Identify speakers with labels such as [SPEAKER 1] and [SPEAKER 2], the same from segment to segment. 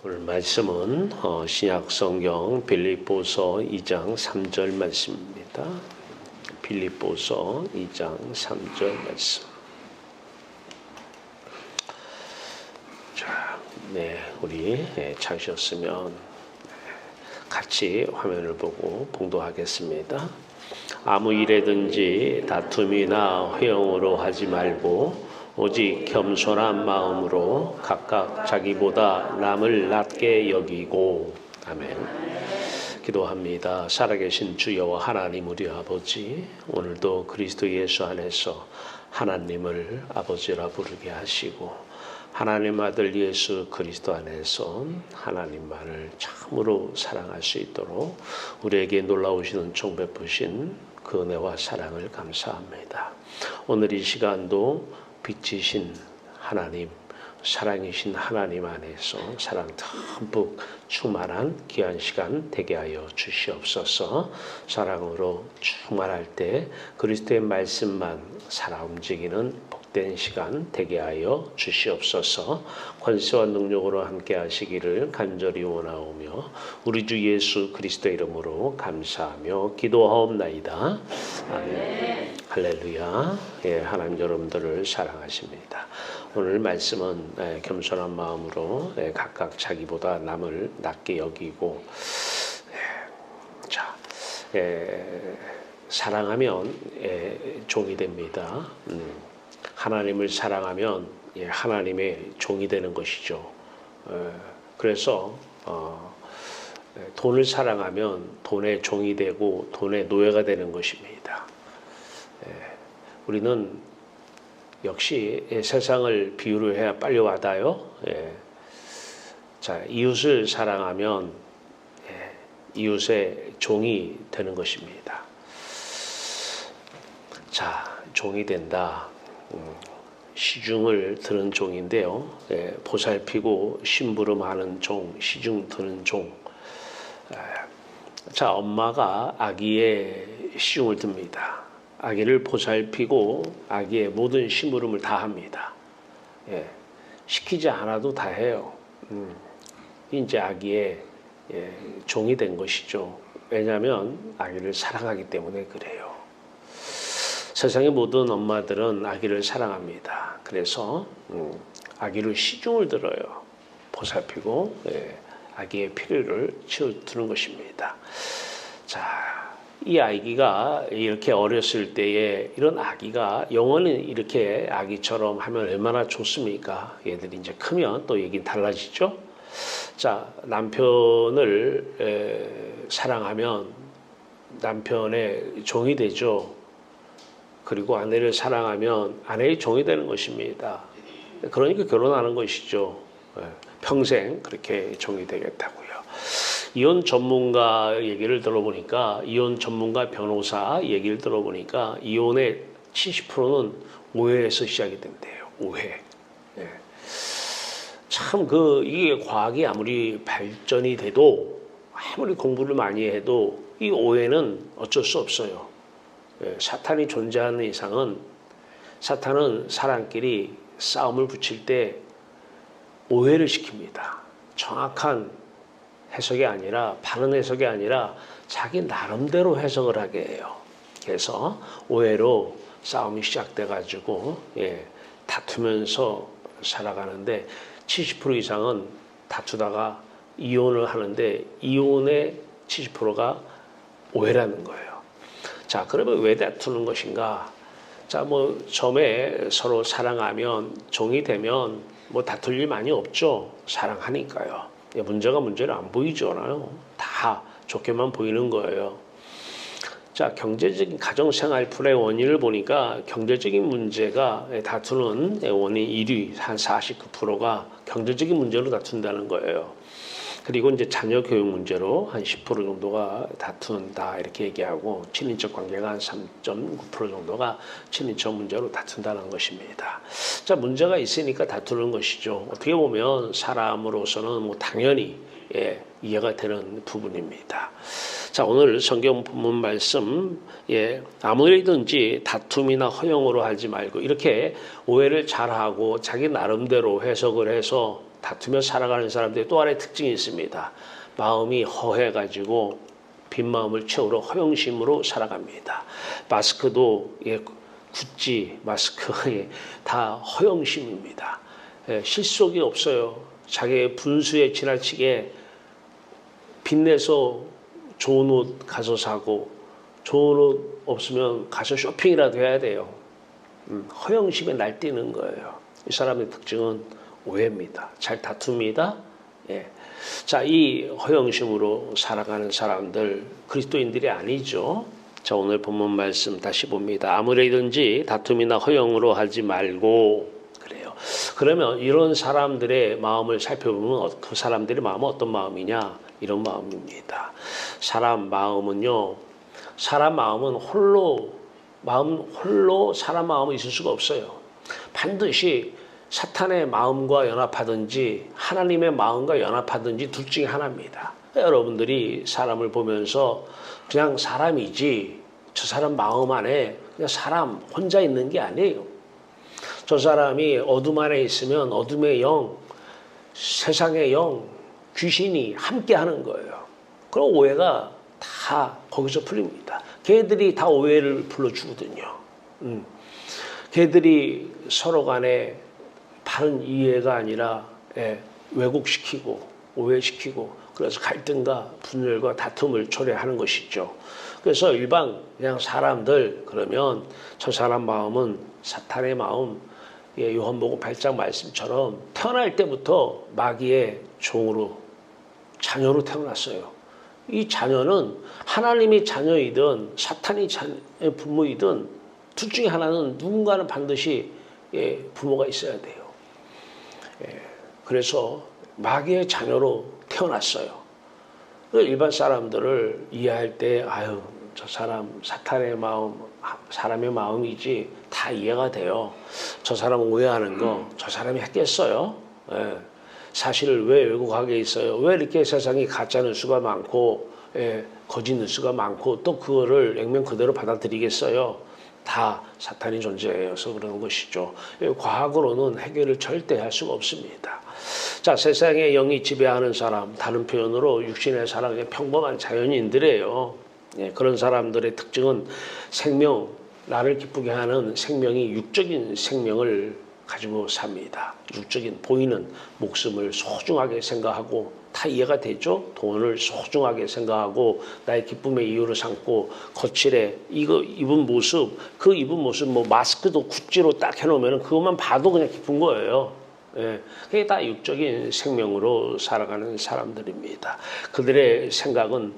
[SPEAKER 1] 오늘 말씀은 신약 성경 빌립보서 2장 3절 말씀입니다. 빌립보서 2장 3절 말씀. 자, 우리 찾으셨으면 같이 화면을 보고 봉독하겠습니다. 아무 일에든지 다툼이나 회영으로 하지 말고 오직 겸손한 마음으로 각각 자기보다 남을 낮게 여기고. 아멘. 기도합니다. 살아계신 주여 하나님 우리 아버지, 오늘도 그리스도 예수 안에서 하나님을 아버지라 부르게 하시고 하나님 아들 예수 그리스도 안에서 하나님만을 참으로 사랑할 수 있도록 우리에게 놀라우시는 종 베푸신 그 은혜와 사랑을 감사합니다. 오늘 이 시간도 빛이신 하나님, 사랑이신 하나님 안에서 사랑 듬뿍 충만한 귀한 시간 되게 하여 주시옵소서. 사랑으로 충만할 때 그리스도의 말씀만 살아 움직이는 복된 시간 되게 하여 주시옵소서. 권세와 능력으로 함께 하시기를 간절히 원하오며 우리 주 예수 그리스도의 이름으로 감사하며 기도하옵나이다. 아멘. 할렐루야. 하나님 여러분들을 사랑하십니다. 오늘 말씀은 겸손한 마음으로 각각 자기보다 남을 낮게 여기고, 자, 사랑하면 종이 됩니다. 하나님을 사랑하면 하나님의 종이 되는 것이죠. 그래서 돈을 사랑하면 돈의 종이 되고 돈의 노예가 되는 것입니다. 우리는 역시 세상을 비유로 해야 빨리 와닿아요. 자, 이웃을 사랑하면 이웃의 종이 되는 것입니다. 자, 종이 된다. 시중을 드는 종인데요. 보살피고 심부름하는 종, 시중 드는 종. 자, 엄마가 아기의 시중을 듭니다. 아기를 보살피고 아기의 모든 심부름을 다 합니다. 시키지 않아도 다 해요. 이제 아기의 종이 된 것이죠. 왜냐하면 아기를 사랑하기 때문에 그래요. 세상의 모든 엄마들은 아기를 사랑합니다. 그래서 아기를 시중을 들어요. 보살피고 아기의 필요를 채워주는 것입니다. 자, 이 아기가 이렇게 어렸을 때에 이런 아기가 영원히 이렇게 아기처럼 하면 얼마나 좋습니까? 얘들이 이제 크면 또 얘기는 달라지죠. 자, 남편을 사랑하면 남편의 종이 되죠. 그리고 아내를 사랑하면 아내의 종이 되는 것입니다. 그러니까 결혼하는 것이죠. 평생 그렇게 종이 되겠다고요. 이혼 전문가 얘기를 들어보니까, 이혼 전문가 변호사 얘기를 들어보니까 이혼의 70%는 오해에서 시작이 된대요. 오해. 참 이게 과학이 아무리 발전이 돼도 아무리 공부를 많이 해도 이 오해는 어쩔 수 없어요. 사탄이 존재하는 이상은 사탄은 사람끼리 싸움을 붙일 때 오해를 시킵니다. 정확한 해석이 아니라, 바른 해석이 아니라 자기 나름대로 해석을 하게 해요. 그래서 오해로 싸움이 시작돼가지고 다투면서 살아가는데 70% 이상은 다투다가 이혼을 하는데 이혼의 70%가 오해라는 거예요. 자, 그러면 왜 다투는 것인가? 자, 처음에 서로 사랑하면 종이 되면 다툴 일 많이 없죠. 사랑하니까요. 문제를 안 보이잖아요. 다 좋게만 보이는 거예요. 자, 경제적인 가정생활풀의 원인을 보니까 경제적인 문제가 다투는 원인 1위, 한 49%가 경제적인 문제로 다툰다는 거예요. 그리고 이제 자녀 교육 문제로 한 10% 정도가 다툰다 이렇게 얘기하고, 친인척 관계가 한 3.9% 정도가 친인척 문제로 다툰다는 것입니다. 자, 문제가 있으니까 다투는 것이죠. 어떻게 보면 사람으로서는 당연히 이해가 되는 부분입니다. 자, 오늘 성경 본문 말씀, 아무래든지 다툼이나 허용으로 하지 말고, 이렇게 오해를 잘하고 자기 나름대로 해석을 해서 다투며 살아가는 사람들의 또 하나의 특징이 있습니다. 마음이 허해가지고 빈 마음을 채우러 허영심으로 살아갑니다. 마스크도 구찌 마스크 다 허영심입니다. 실속이 없어요. 자기의 분수에 지나치게 빚내서 좋은 옷 가서 사고 좋은 옷 없으면 가서 쇼핑이라도 해야 돼요. 허영심에 날뛰는 거예요. 이 사람의 특징은 오해입니다. 잘 다툽니다. 예. 자, 이 허영심으로 살아가는 사람들 그리스도인들이 아니죠. 자, 오늘 본문 말씀 다시 봅니다. 아무래든지 다툼이나 허영으로 하지 말고 그래요. 그러면 이런 사람들의 마음을 살펴보면 그 사람들의 마음은 어떤 마음이냐? 이런 마음입니다. 사람 마음은 홀로 사람 마음은 있을 수가 없어요. 반드시 사탄의 마음과 연합하든지 하나님의 마음과 연합하든지 둘 중에 하나입니다. 여러분들이 사람을 보면서 그냥 사람이지 저 사람 마음 안에 그냥 사람 혼자 있는 게 아니에요. 저 사람이 어둠 안에 있으면 어둠의 영, 세상의 영, 귀신이 함께 하는 거예요. 그럼 오해가 다 거기서 풀립니다. 걔들이 다 오해를 불러주거든요. 걔들이 서로 간에 바른 이해가 아니라 왜곡시키고 오해시키고 그래서 갈등과 분열과 다툼을 초래하는 것이죠. 그래서 일반 그냥 사람들 그러면 저 사람 마음은 사탄의 마음, 요한복음 8장 말씀처럼 태어날 때부터 마귀의 종으로 자녀로 태어났어요. 이 자녀는 하나님이 자녀이든 사탄이 부모이든 둘 중에 하나는 누군가는 반드시 부모가 있어야 돼요. 그래서 마귀의 자녀로 태어났어요. 일반 사람들을 이해할 때 저 사람 사탄의 마음, 사람의 마음이지 다 이해가 돼요. 저 사람 오해하는 거 저 사람이 했겠어요. 사실을 왜 왜곡하게 있어요. 왜 이렇게 세상이 가짜 뉴스가 많고 거짓 뉴스가 많고 또 그거를 액면 그대로 받아들이겠어요. 다 사탄이 존재해서 그러는 것이죠. 과학으로는 해결을 절대 할 수가 없습니다. 자, 세상의 영이 지배하는 사람, 다른 표현으로 육신의 사람, 평범한 자연인들이에요. 그런 사람들의 특징은 생명, 나를 기쁘게 하는 생명이 육적인 생명을 가지고 삽니다. 육적인 보이는 목숨을 소중하게 생각하고 다 이해가 되죠? 돈을 소중하게 생각하고 나의 기쁨의 이유로 삼고 거칠에 이거 입은 모습, 그 입은 모습 뭐 마스크도 구찌로 딱 해놓으면 그것만 봐도 그냥 기쁜 거예요. 그게 다 육적인 생명으로 살아가는 사람들입니다. 그들의 생각은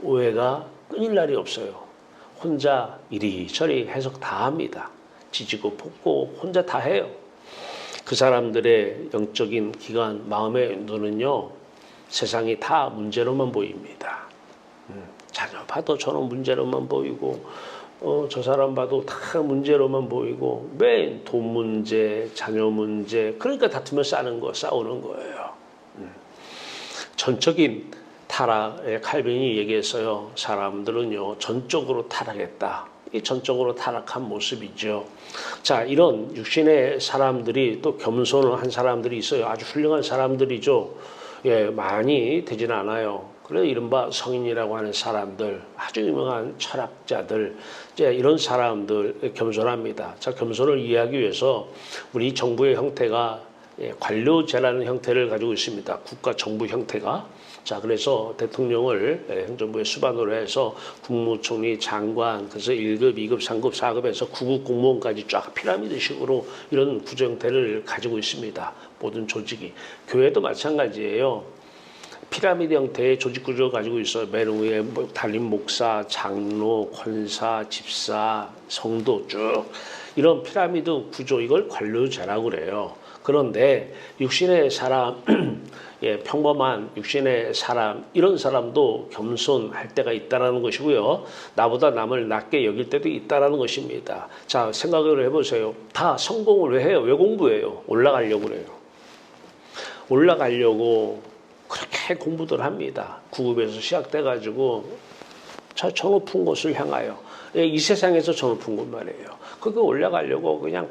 [SPEAKER 1] 오해가 끊일 날이 없어요. 혼자 이리저리 해석 다 합니다. 지지고 볶고 혼자 다 해요. 그 사람들의 영적인 기관, 마음의 눈은요, 세상이 다 문제로만 보입니다. 자녀 봐도 저는 문제로만 보이고, 저 사람 봐도 다 문제로만 보이고, 맨 돈 문제, 자녀 문제, 그러니까 다투며 싸우는 거예요. 전적인 타락의 칼빈이 얘기했어요. 사람들은요, 전적으로 타락했다. 이 전적으로 타락한 모습이죠. 자, 이런 육신의 사람들이 또 겸손을 한 사람들이 있어요. 아주 훌륭한 사람들이죠. 많이 되지는 않아요. 그래서 이른바 성인이라고 하는 사람들, 아주 유명한 철학자들, 이런 사람들 겸손합니다. 자, 겸손을 이해하기 위해서 우리 정부의 형태가 관료제라는 형태를 가지고 있습니다. 국가 정부 형태가. 자, 그래서 대통령을 행정부의 수반으로 해서 국무총리, 장관, 그래서 1급, 2급, 3급, 4급에서 9급 공무원까지 쫙 피라미드식으로 이런 구조 형태를 가지고 있습니다. 모든 조직이. 교회도 마찬가지예요. 피라미드 형태의 조직 구조를 가지고 있어요. 맨 위에 달린 목사, 장로, 권사, 집사, 성도 쭉 이런 피라미드 구조, 이걸 관료제라고 그래요. 그런데 육신의 사람, 평범한 육신의 사람, 이런 사람도 겸손할 때가 있다는 것이고요. 나보다 남을 낮게 여길 때도 있다는 것입니다. 자, 생각을 해보세요. 다 성공을 왜 해요? 왜 공부해요? 올라가려고 그래요. 올라가려고 그렇게 공부들 합니다. 9급에서 시작돼가지고 저 높은 곳을 향하여, 이 세상에서 저 높은 곳 말이에요. 그거 올라가려고 그냥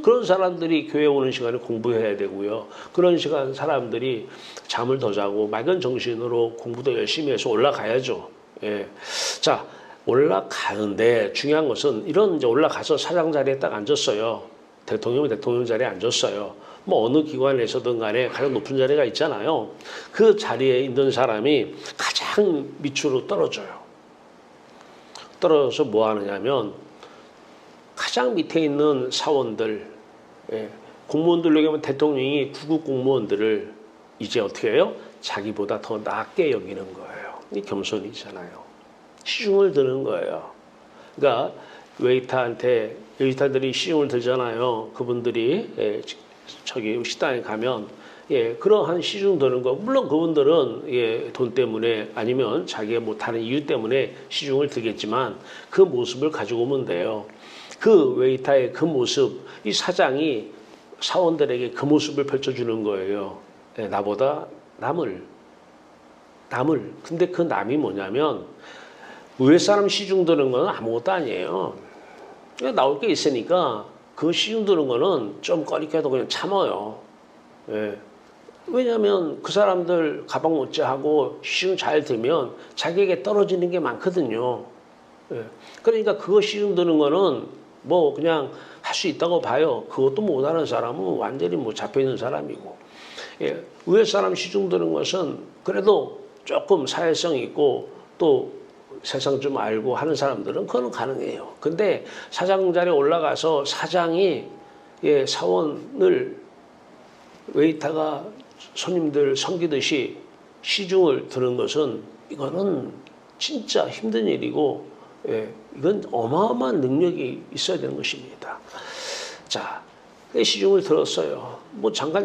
[SPEAKER 1] 그런 사람들이 교회 오는 시간에 공부해야 되고요. 그런 시간 사람들이 잠을 더 자고 맑은 정신으로 공부도 열심히 해서 올라가야죠. 예. 자, 올라가는데 중요한 것은 이런 이제 올라가서 사장 자리에 딱 앉았어요. 대통령이 대통령 자리에 앉았어요. 뭐 어느 기관에서든 간에 가장 높은 자리가 있잖아요. 그 자리에 있는 사람이 가장 밑으로 떨어져요. 떨어져서 뭐 하느냐면 가장 밑에 있는 사원들, 공무원들 얘기하면 대통령이 구급 공무원들을 이제 어떻게 해요? 자기보다 더 낮게 여기는 거예요. 이 겸손이잖아요. 시중을 드는 거예요. 그러니까 웨이터들이 시중을 들잖아요. 그분들이 저기 식당에 가면 그러한 시중 드는 거 물론 그분들은 돈 때문에 아니면 자기가 뭐 다른 이유 때문에 시중을 들겠지만 그 모습을 가지고 오면 돼요. 그 웨이터의 그 모습, 이 사장이 사원들에게 그 모습을 펼쳐주는 거예요. 나보다 남을. 근데 그 남이 뭐냐면 위에 사람 시중 드는 건 아무것도 아니에요. 그냥 나올 게 있으니까 그 시중 드는 거는 좀 꺼리게도 그냥 참아요. 왜냐하면 그 사람들 가방 못지 하고 시중 잘 들면 자기에게 떨어지는 게 많거든요. 그러니까 그거 시중 드는 거는 뭐 그냥 할 수 있다고 봐요. 그것도 못하는 사람은 완전히 뭐 잡혀있는 사람이고. 위에 사람 시중 드는 것은 그래도 조금 사회성 있고 또 세상 좀 알고 하는 사람들은 그건 가능해요. 근데 사장 자리에 올라가서 사장이 사원을 웨이터가 손님들 섬기듯이 시중을 드는 것은 이거는 진짜 힘든 일이고 이건 어마어마한 능력이 있어야 되는 것입니다. 자, 시중을 들었어요. 뭐 잠깐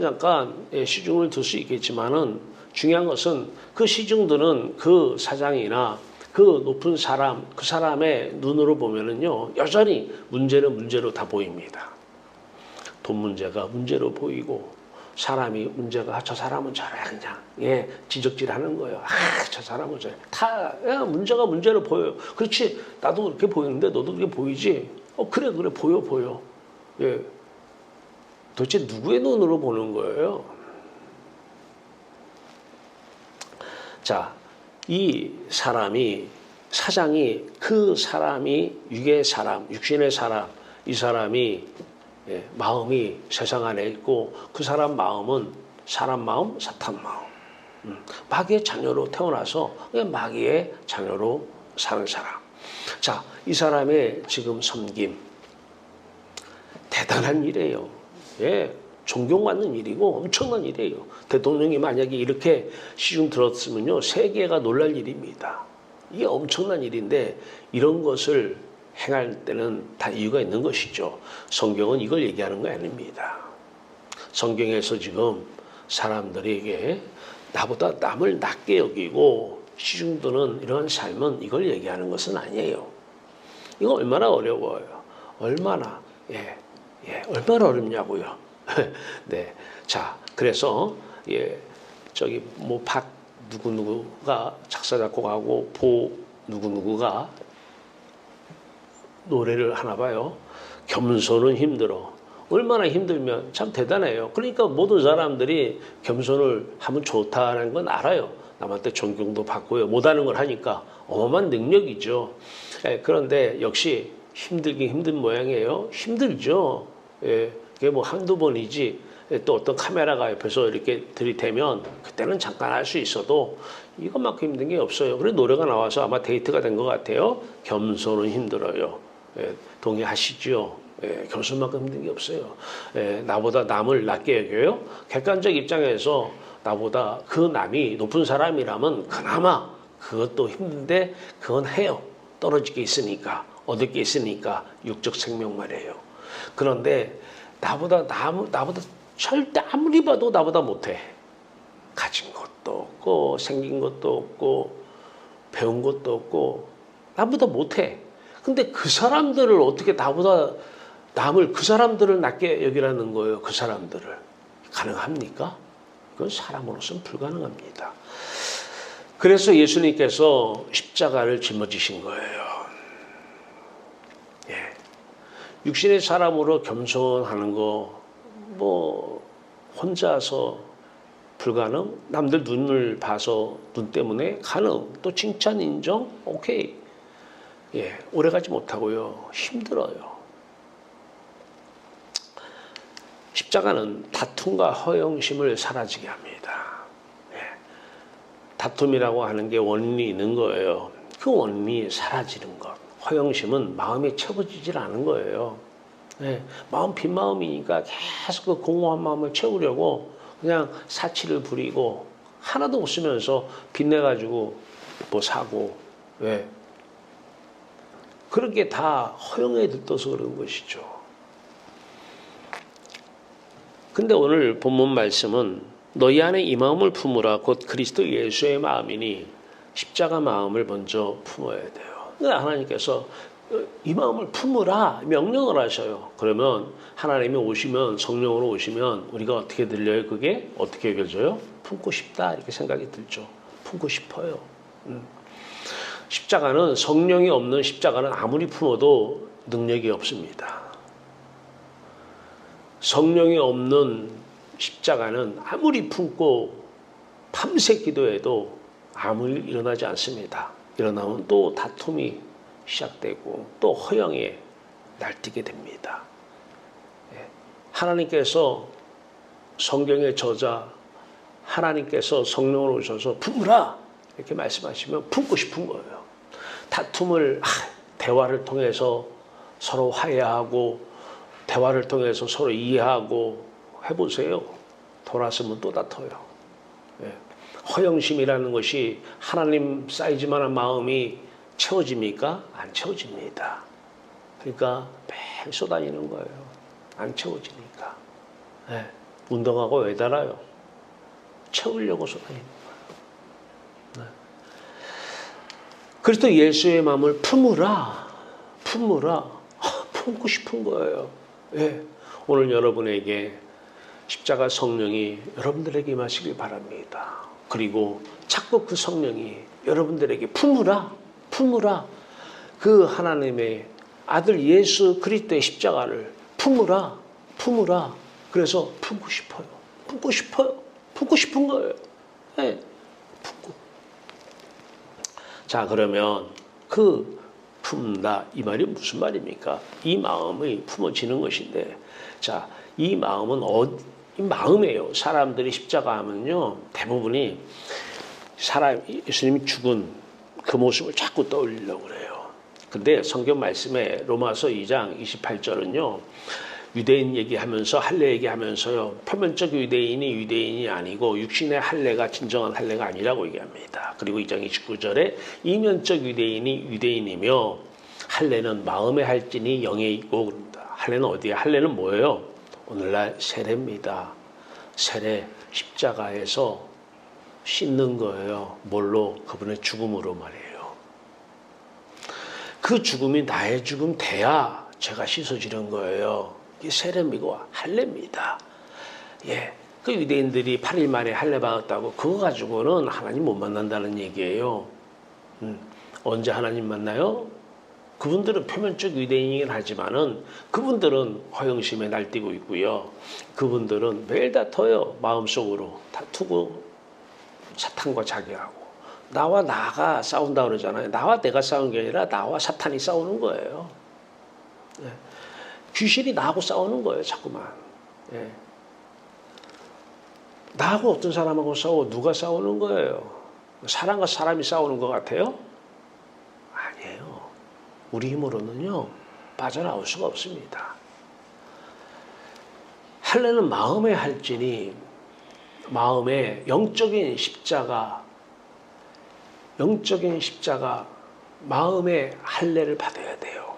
[SPEAKER 1] 시중을 들 수 있겠지만은 중요한 것은 그 시중 드는 그 사장이나 그 높은 사람, 그 사람의 눈으로 보면은요, 여전히 문제는 문제로 다 보입니다. 돈 문제가 문제로 보이고, 사람이 문제가, 저 사람은 저래, 그냥, 지적질 하는 거예요. 저 사람은 저래. 문제가 문제로 보여요. 그렇지. 나도 그렇게 보이는데 너도 그렇게 보이지? 그래, 보여. 도대체 누구의 눈으로 보는 거예요? 자, 이 사장이 그 사람이 육신의 사람, 이 사람이 마음이 세상 안에 있고 그 사람 마음은 사람 마음, 사탄 마음. 마귀의 자녀로 태어나서 마귀의 자녀로 사는 사람. 자, 이 사람의 지금 섬김 대단한 일이에요. 존경받는 일이고 엄청난 일이에요. 대통령이 만약에 이렇게 시중 들었으면요, 세계가 놀랄 일입니다. 이게 엄청난 일인데 이런 것을 행할 때는 다 이유가 있는 것이죠. 성경은 이걸 얘기하는 거 아닙니다. 성경에서 지금 사람들에게 나보다 남을 낮게 여기고 시중 드는 이런 삶은 이걸 얘기하는 것은 아니에요. 이거 얼마나 어려워요. 얼마나 어렵냐고요. 네. 자, 그래서 저기 뭐 박 누구누구가 작사 작곡하고 보 누구누구가 노래를 하나 봐요. 겸손은 힘들어. 얼마나 힘들면 참 대단해요. 그러니까 모든 사람들이 겸손을 하면 좋다는 건 알아요. 남한테 존경도 받고요. 못하는 걸 하니까 어마어마한 능력이죠. 그런데 역시 힘들긴 힘든 모양이에요. 힘들죠. 그게 뭐 한두 번이지. 또 어떤 카메라가 옆에서 이렇게 들이대면 그때는 잠깐 할 수 있어도 이것만큼 힘든 게 없어요. 그래 노래가 나와서 아마 데이트가 된 것 같아요. 겸손은 힘들어요. 동의하시죠? 겸손만큼 힘든 게 없어요. 나보다 남을 낮게 여겨요. 객관적 입장에서 나보다 그 남이 높은 사람이라면 그나마 그것도 힘든데 그건 해요. 떨어질 게 있으니까, 얻을 게 있으니까 육적 생명 말이에요. 그런데 나보다 절대 아무리 봐도 나보다 못해. 가진 것도 없고 생긴 것도 없고 배운 것도 없고 나보다 못해. 근데 그 사람들을 어떻게 그 사람들을 낮게 여기라는 거예요. 그 사람들을. 가능합니까? 그건 사람으로서는 불가능합니다. 그래서 예수님께서 십자가를 짊어지신 거예요. 육신의 사람으로 겸손하는 거 뭐 혼자서 불가능, 남들 눈을 봐서 눈 때문에 가능, 또 칭찬 인정, 오케이. 예, 오래가지 못하고요. 힘들어요. 십자가는 다툼과 허영심을 사라지게 합니다. 예, 다툼이라고 하는 게 원인이 있는 거예요. 그 원인이 사라지는 것. 허영심은 마음에 채워지질 않은 거예요. 예, 마음 빈 마음이니까 계속 그 공허한 마음을 채우려고 그냥 사치를 부리고 하나도 없으면서 빚내가지고 뭐 사고, 왜? 그런 게 다 허영에 들떠서 그런 것이죠. 근데 오늘 본문 말씀은 너희 안에 이 마음을 품으라 곧 그리스도 예수의 마음이니 십자가 마음을 먼저 품어야 돼요. 근데 하나님께서 이 마음을 품으라 명령을 하셔요. 그러면 하나님이 오시면, 성령으로 오시면 우리가 어떻게 들려요? 그게 어떻게 여겨져요? 품고 싶다 이렇게 생각이 들죠. 품고 싶어요. 십자가는, 성령이 없는 십자가는 아무리 품어도 능력이 없습니다. 성령이 없는 십자가는 아무리 품고 밤새 기도해도 아무 일 일어나지 않습니다. 일어나면 또 다툼이 시작되고 또 허영에 날뛰게 됩니다. 하나님께서 성경의 저자, 하나님께서 성령으로 오셔서 품으라 이렇게 말씀하시면 품고 싶은 거예요. 다툼을 대화를 통해서 서로 화해하고 대화를 통해서 서로 이해하고 해보세요. 돌아서면 또 다퉈요. 허영심이라는 것이 하나님 사이즈만한 마음이 채워집니까? 안 채워집니다. 그러니까 매일 쏟아지는 거예요. 안 채워지니까. 네. 운동하고 왜 달아요? 채우려고 쏟아지는 거예요. 네. 그래서 예수의 마음을 품으라. 품고 싶은 거예요. 네. 오늘 여러분에게 십자가 성령이 여러분들에게 임하시길 바랍니다. 그리고 자꾸 그 성령이 여러분들에게 품으라. 그 하나님의 아들 예수 그리스도의 십자가를 품으라. 그래서 품고 싶은 거예요. 네, 품고. 자, 그러면 그 품다 이 말이 무슨 말입니까? 이 마음이 품어지는 것인데, 자, 이 마음은 이 마음이에요. 사람들이 십자가 하면요, 대부분이 예수님이 죽은 그 모습을 자꾸 떠올리려고 그래요. 근데 성경 말씀에 로마서 2장 28절은요. 유대인 얘기하면서 할례 얘기하면서요. 표면적 유대인이 아니고 육신의 할례가 진정한 할례가 아니라고 얘기합니다. 그리고 2장 29절에 이면적 유대인이 유대인이며 할례는 마음에 할지니 영에 있고 그럽니다. 할례는 어디에? 할례는 뭐예요? 오늘날 세례입니다. 세례 십자가에서 씻는 거예요. 뭘로? 그분의 죽음으로 말이에요. 그 죽음이 나의 죽음 돼야 죄가 씻어지는 거예요. 이게 세례이고 할례입니다. 예, 그 유대인들이 8일 만에 할례 받았다고 그거 가지고는 하나님 못 만난다는 얘기예요. 언제 하나님 만나요? 그분들은 표면적 유대인이긴 하지만은 그분들은 허영심에 날뛰고 있고요. 그분들은 매일 다퉈요. 마음속으로 다투고 사탄과 자기하고. 나와 나가 싸운다 그러잖아요. 나와 내가 싸우는 게 아니라 나와 사탄이 싸우는 거예요. 예. 귀신이 나하고 싸우는 거예요. 자꾸만. 예. 나하고 어떤 사람하고 싸워? 누가 싸우는 거예요? 사람과 사람이 싸우는 것 같아요? 아니에요. 우리 힘으로는요 빠져나올 수가 없습니다. 할례는 마음에 할지니 마음에 영적인 십자가 마음의 할례를 받아야 돼요.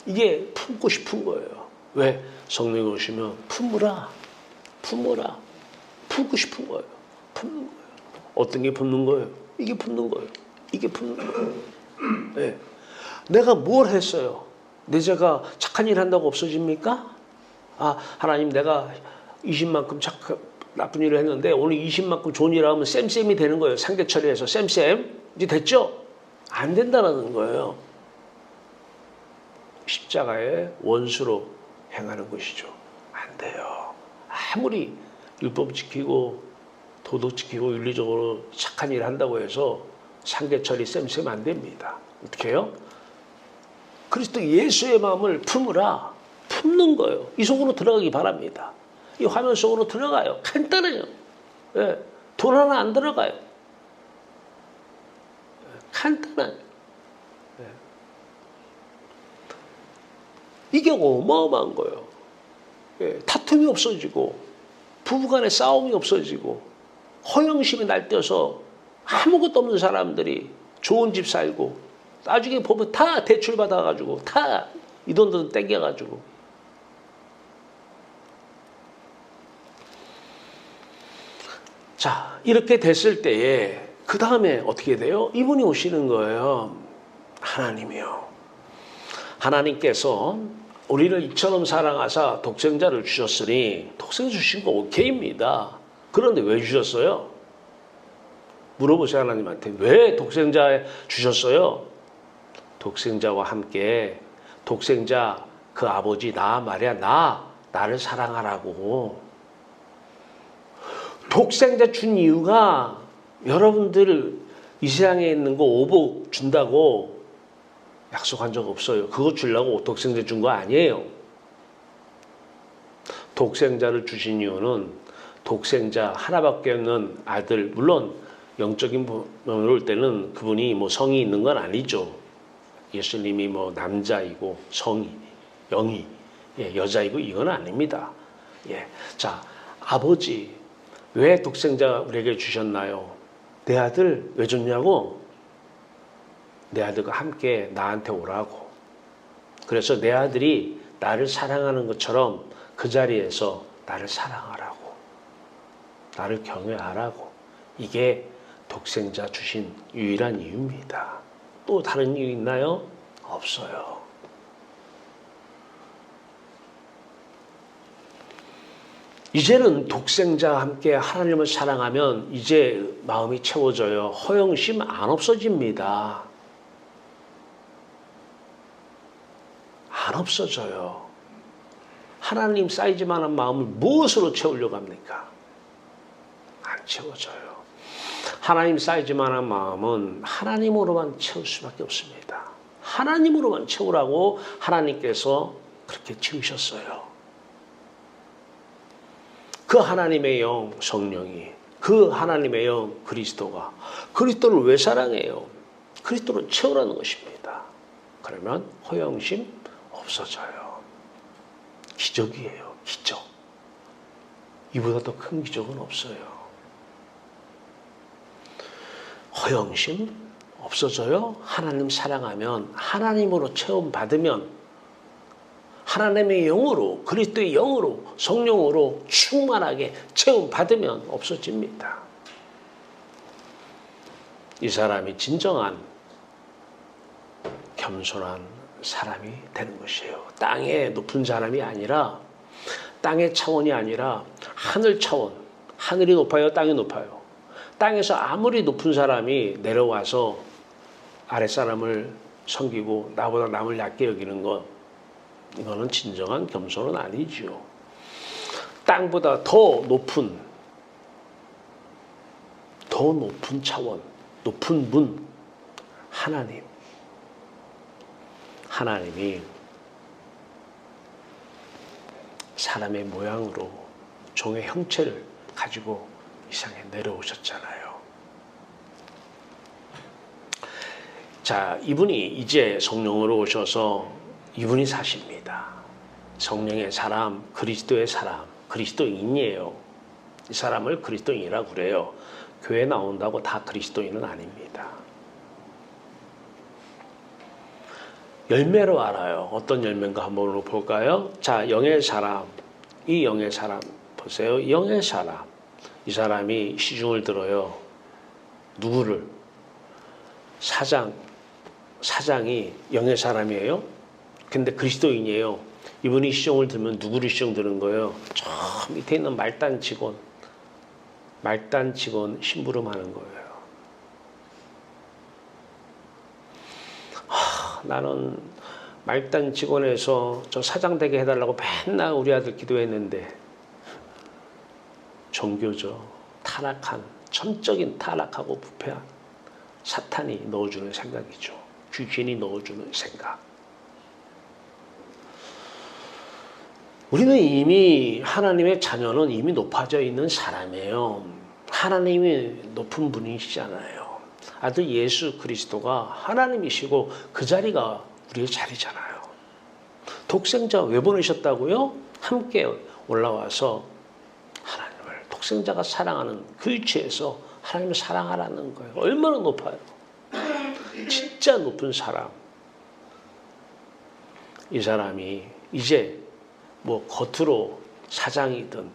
[SPEAKER 1] 이게 품고 싶은 거예요. 왜? 성령이 오시면 품으라. 품고 싶은 거예요. 품는 거예요. 어떤 게 품는 거예요? 이게 품는 거예요. 네. 내가 뭘 했어요? 내 죄가 착한 일 한다고 없어집니까? 하나님 내가 20만큼 나쁜 일을 했는데 오늘 20만큼 좋은 일을 하면 쌤쌤이 되는 거예요. 상대 처리해서 쌤쌤 이제 됐죠? 안 된다는 거예요. 십자가의 원수로 행하는 것이죠. 안 돼요. 아무리 율법 지키고 도덕 지키고 윤리적으로 착한 일 한다고 해서 상계처리 쌤쌤 안 됩니다. 어떻게 해요? 그리스도 예수의 마음을 품으라. 품는 거예요. 이 속으로 들어가기 바랍니다. 이 화면 속으로 들어가요. 간단해요. 예, 돈 하나 안 들어가요. 간단해요. 예. 이게 어마어마한 거예요. 예, 다툼이 없어지고 부부간의 싸움이 없어지고 허영심이 날뛰어서 아무것도 없는 사람들이 좋은 집 살고 나중에 보면 다 대출 받아가지고 다 이 돈도 땡겨가지고 자 이렇게 됐을 때에 그 다음에 어떻게 돼요? 이분이 오시는 거예요. 하나님이요. 하나님께서 우리를 이처럼 사랑하사 독생자를 주셨으니 독생자 주신 거 오케이입니다. 그런데 왜 주셨어요? 물어보세요. 하나님한테. 왜 독생자 주셨어요? 독생자와 함께 독생자 그 아버지 나 말이야 나를 사랑하라고. 독생자 준 이유가 여러분들 이 세상에 있는 거 오복 준다고 약속한 적 없어요. 그거 주려고 독생자 준 거 아니에요. 독생자를 주신 이유는 독생자 하나밖에 없는 아들, 물론 영적인 부분으로 올 때는 그분이 뭐 성이 있는 건 아니죠. 예수님이 뭐 남자이고 성이, 영이, 예, 여자이고 이건 아닙니다. 예. 자, 아버지, 왜 독생자 우리에게 주셨나요? 내 아들 왜 줬냐고? 내 아들과 함께 나한테 오라고. 그래서 내 아들이 나를 사랑하는 것처럼 그 자리에서 나를 사랑하라고. 나를 경외하라고. 이게 독생자 주신 유일한 이유입니다. 또 다른 이유 있나요? 없어요. 이제는 독생자와 함께 하나님을 사랑하면 이제 마음이 채워져요. 허영심 안 없어집니다. 안 없어져요. 하나님 사이즈만한 마음을 무엇으로 채우려고 합니까? 안 채워져요. 하나님 사이즈만한 마음은 하나님으로만 채울 수밖에 없습니다. 하나님으로만 채우라고 하나님께서 그렇게 지으셨어요. 그 하나님의 영 성령이, 그 하나님의 영 그리스도가 그리스도를 왜 사랑해요? 그리스도를 채우라는 것입니다. 그러면 허영심 없어져요. 기적이에요. 기적. 이보다 더 큰 기적은 없어요. 허영심 없어져요. 하나님 사랑하면, 하나님으로 체험받으면, 하나님의 영으로, 그리스도의 영으로, 성령으로 충만하게 체험받으면 없어집니다. 이 사람이 진정한 겸손한 사람이 되는 것이에요. 땅의 높은 사람이 아니라, 땅의 차원이 아니라 하늘 차원. 하늘이 높아요? 땅이 높아요? 땅에서 아무리 높은 사람이 내려와서 아랫사람을 섬기고 나보다 남을 낮게 여기는 것, 이거는 진정한 겸손은 아니지요. 땅보다 더 높은 차원, 높은 분, 하나님. 하나님이 사람의 모양으로 종의 형체를 가지고 이 세상에 내려오셨잖아요. 자, 이분이 이제 성령으로 오셔서 이분이 사십니다. 성령의 사람, 그리스도의 사람, 그리스도인이에요. 이 사람을 그리스도인이라고 그래요. 교회 나온다고 다 그리스도인은 아닙니다. 열매로 알아요. 어떤 열매인가 한번 볼까요? 자, 영의 사람, 이 영의 사람 보세요. 영의 사람, 이 사람이 시중을 들어요. 누구를? 사장이 영의 사람이에요. 근데 그리스도인이에요. 이분이 시중을 들면 누구를 시중 드는 거예요? 저 밑에 있는 말단 직원 심부름하는 거예요. 나는 말단 직원에서 저 사장 되게 해달라고 맨날 우리 아들 기도했는데 종교죠. 타락한, 전적인 타락하고 부패한 사탄이 넣어주는 생각이죠. 귀신이 넣어주는 생각. 우리는 이미 하나님의 자녀는 이미 높아져 있는 사람이에요. 하나님이 높은 분이시잖아요. 아들 예수 그리스도가 하나님이시고 그 자리가 우리의 자리잖아요. 독생자 왜 보내셨다고요? 함께 올라와서 하나님을 독생자가 사랑하는 그 위치에서 하나님을 사랑하라는 거예요. 얼마나 높아요. 진짜 높은 사람. 이 사람이 이제 뭐 겉으로 사장이든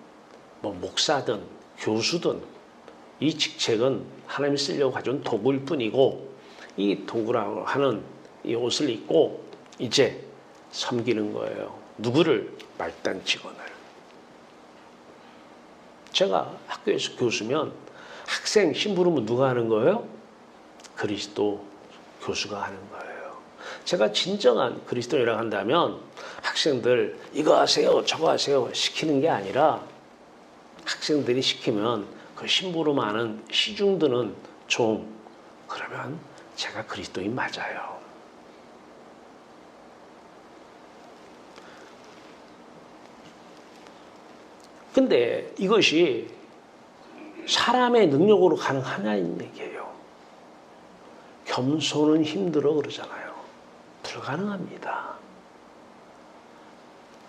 [SPEAKER 1] 뭐 목사든 교수든 이 직책은 하나님이 쓰려고 가져온 도구일 뿐이고 이 도구라고 하는 이 옷을 입고 이제 섬기는 거예요. 누구를? 말단 직원을. 제가 학교에서 교수면 학생 심부름은 누가 하는 거예요? 그리스도 교수가 하는 거예요. 제가 진정한 그리스도인이라고 한다면 학생들 이거 하세요 저거 하세요 시키는 게 아니라 학생들이 시키면 그 심부름하는 시중드는 종, 그러면 제가 그리스도인 맞아요. 근데 이것이 사람의 능력으로 가능하냐는 얘기예요. 겸손은 힘들어 그러잖아요. 불가능합니다.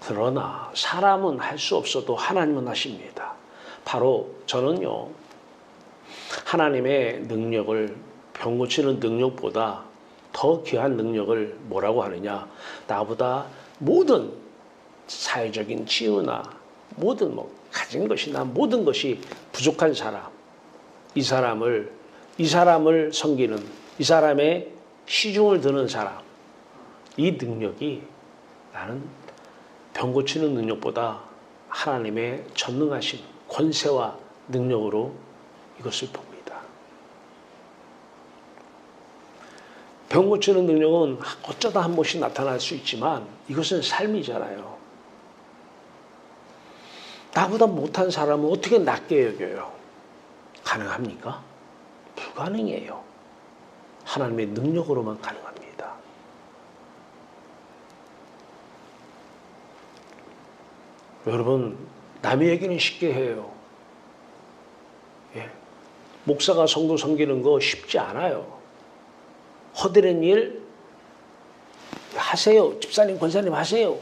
[SPEAKER 1] 그러나 사람은 할 수 없어도 하나님은 하십니다. 바로 저는요, 하나님의 능력을, 병 고치는 능력보다 더 귀한 능력을 뭐라고 하느냐, 나보다 모든 사회적인 치유나 모든 가진 것이나 모든 것이 부족한 사람, 이 사람을 섬기는, 이 사람의 시중을 드는 사람, 이 능력이 나는 병 고치는 능력보다 하나님의 전능하신 권세와 능력으로 이것을 봅니다. 병 고치는 능력은 어쩌다 한 번씩 나타날 수 있지만 이것은 삶이잖아요. 나보다 못한 사람은 어떻게 낮게 여겨요? 가능합니까? 불가능해요. 하나님의 능력으로만 가능합니다. 여러분, 남의 얘기는 쉽게 해요. 예. 목사가 성도 섬기는 거 쉽지 않아요. 허드렛 일 하세요. 집사님, 권사님 하세요.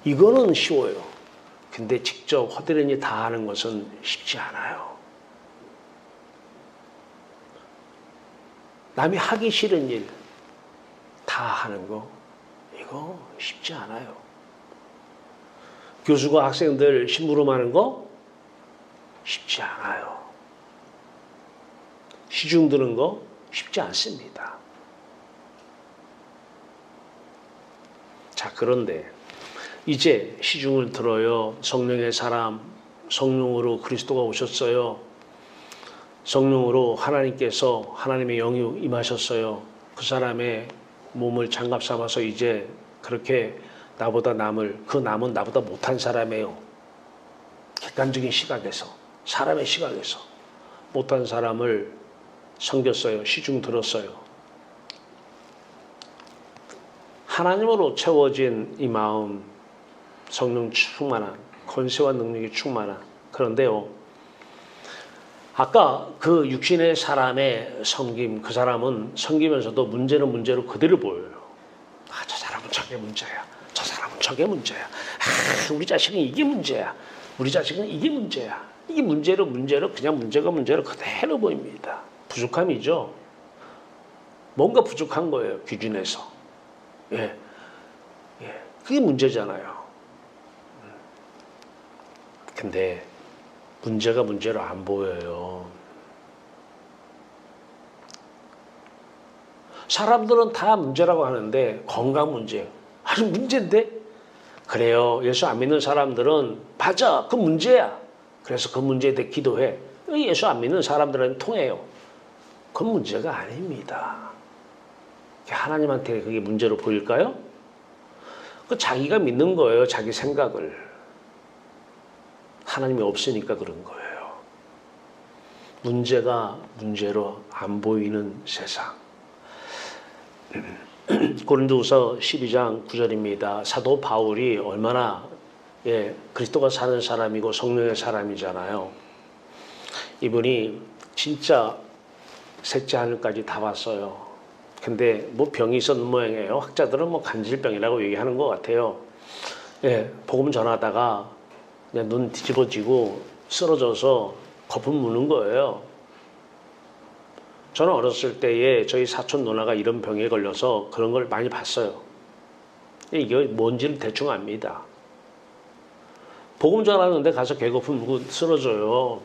[SPEAKER 1] 이거는 쉬워요. 근데 직접 허드렛 일 다 하는 것은 쉽지 않아요. 남이 하기 싫은 일 다 하는 거, 이거 쉽지 않아요. 교수가 학생들 심부름하는 거 쉽지 않아요. 시중 드는 거 쉽지 않습니다. 자, 그런데 이제 시중을 들어요. 성령의 사람, 성령으로 그리스도가 오셨어요. 성령으로 하나님께서 하나님의 영이 임하셨어요. 그 사람의 몸을 장갑 삼아서 이제 그렇게 나보다 그 남은 나보다 못한 사람이에요. 객관적인 시각에서, 사람의 시각에서 못한 사람을 섬겼어요. 시중 들었어요. 하나님으로 채워진 이 마음, 성령 충만한, 권세와 능력이 충만한. 그런데요, 아까 그 육신의 사람의 섬김, 그 사람은 섬기면서도 문제는 문제로 그대로 보여요. 아, 저 사람은 저게 문제야. 저 사람은 저게 문제야. 아, 우리 자식은 이게 문제야. 우리 자식은 이게 문제야. 이게 문제로 그냥 문제가 문제로 그대로 보입니다. 부족함이죠. 뭔가 부족한 거예요. 기준에서. 예. 그게 문제잖아요. 근데 문제가 문제로 안 보여요. 사람들은 다 문제라고 하는데 건강 문제. 아주 문제인데? 그래요. 예수 안 믿는 사람들은 맞아. 그 문제야. 그래서 그 문제에 대해 기도해. 예수 안 믿는 사람들은 통해요. 그건 문제가 아닙니다. 하나님한테 그게 문제로 보일까요? 그 자기가 믿는 거예요. 자기 생각을. 하나님이 없으니까 그런 거예요. 문제가 문제로 안 보이는 세상. 고린도후서 12장 9절입니다. 사도 바울이 얼마나 그리스도가 사는 사람이고 성령의 사람이잖아요. 이분이 진짜 셋째 하늘까지 다 왔어요. 근데 뭐 병이 있었는 모양이에요. 학자들은 뭐 간질병이라고 얘기하는 것 같아요. 복음 전하다가 그냥 눈 뒤집어지고 쓰러져서 거품 무는 거예요. 저는 어렸을 때에 저희 사촌 누나가 이런 병에 걸려서 그런 걸 많이 봤어요. 이게 뭔지를 대충 압니다. 복음 전하는데 가서 개거품 물고 쓰러져요.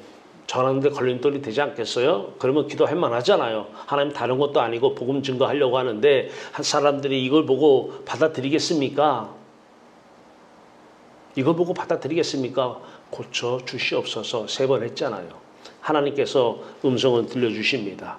[SPEAKER 1] 전하는데 걸림돌이 되지 않겠어요? 그러면 기도할 만하잖아요. 하나님 다른 것도 아니고 복음 증거하려고 하는데 한 사람들이 이걸 보고 받아들이겠습니까? 이걸 보고 받아들이겠습니까? 고쳐 주시옵소서 3번 했잖아요. 하나님께서 음성은 들려주십니다.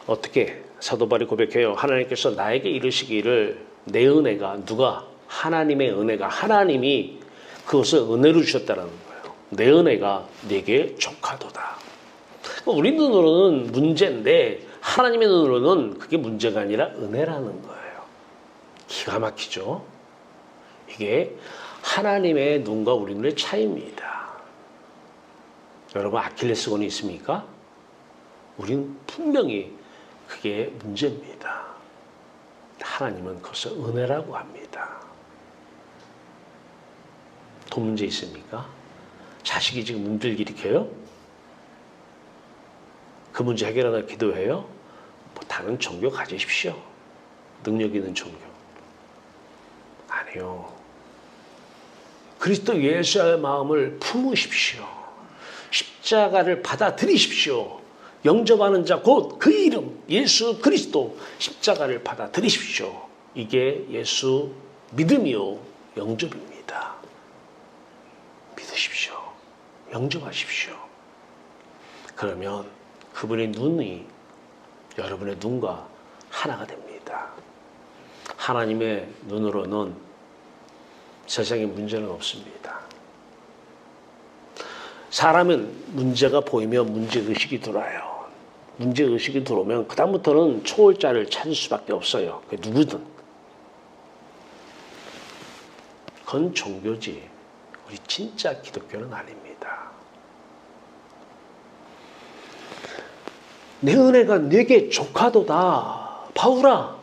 [SPEAKER 1] 어떻게? 사도 바울이 고백해요. 하나님께서 나에게 이르시기를 내 은혜가 누가? 하나님의 은혜가 하나님이 그것을 은혜로 주셨다는 거예요. 내 은혜가 네게 족하도다. 우리 눈으로는 문제인데 하나님의 눈으로는 그게 문제가 아니라 은혜라는 거예요. 기가 막히죠? 이게 하나님의 눈과 우리 눈의 차이입니다. 여러분 아킬레스건이 있습니까? 우리는 분명히 그게 문제입니다. 하나님은 그것을 은혜라고 합니다. 돈 문제 있습니까? 자식이 지금 문제를 일으켜요? 그 문제 해결하다 기도해요? 뭐 다른 종교 가지십시오. 능력 있는 종교. 아니요. 그리스도 예수의 마음을 품으십시오. 십자가를 받아들이십시오. 영접하는 자 곧 그 이름 예수 그리스도 십자가를 받아들이십시오. 이게 예수 믿음이요 영접입니다. 믿으십시오. 영접하십시오. 그러면 그분의 눈이 여러분의 눈과 하나가 됩니다. 하나님의 눈으로는 세상에 문제는 없습니다. 사람은 문제가 보이면 문제의식이 들어와요. 문제의식이 들어오면 그 다음부터는 초월자를 찾을 수밖에 없어요. 누구든. 그건 종교지. 우리 진짜 기독교는 아닙니다. 내 은혜가 네게 족하도다. 바울아,